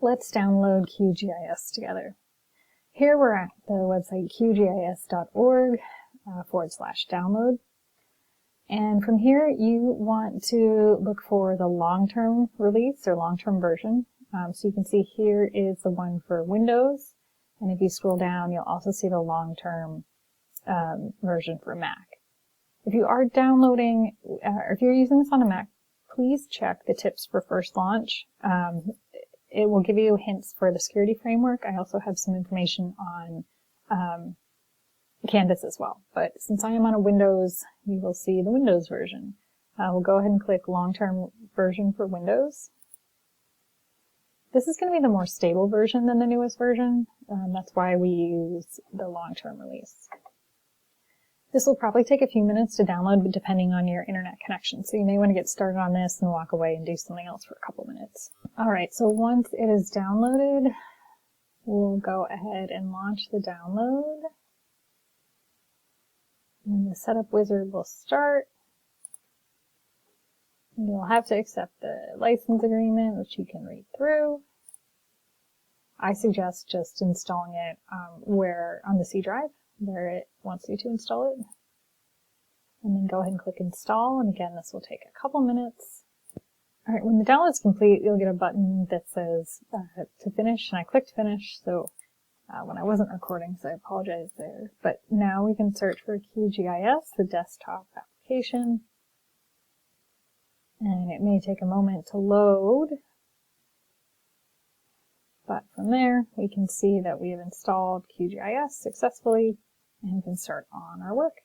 Let's download QGIS together. Here we're at the website qgis.org/download. And from here you want to look for the long-term release or long-term version. So you can see here is the one for Windows. And if you scroll down, you'll also see the long-term version for Mac. If you are downloading, or if you're using this on a Mac, please check the tips for first launch. It will give you hints for the security framework. I also have some information on Canvas as well. But since I am on a Windows, you will see the Windows version. We'll go ahead and click long-term version for Windows. This is going to be the more stable version than the newest version. That's why we use the long-term release. This will probably take a few minutes to download, depending on your internet connection. So you may want to get started on this and walk away and do something else for a couple minutes. Alright, so once it is downloaded, we'll go ahead and launch the download. And the setup wizard will start. You'll have to accept the license agreement, which you can read through. I suggest just installing it on the C drive, where it wants you to install it. And then go ahead and click install, and again, this will take a couple minutes. Alright, when the download's complete, you'll get a button that says to finish, and I clicked finish, so when I wasn't recording, so I apologize there. But now we can search for QGIS, the desktop application. And it may take a moment to load, but from there we can see that we have installed QGIS successfully and can start on our work.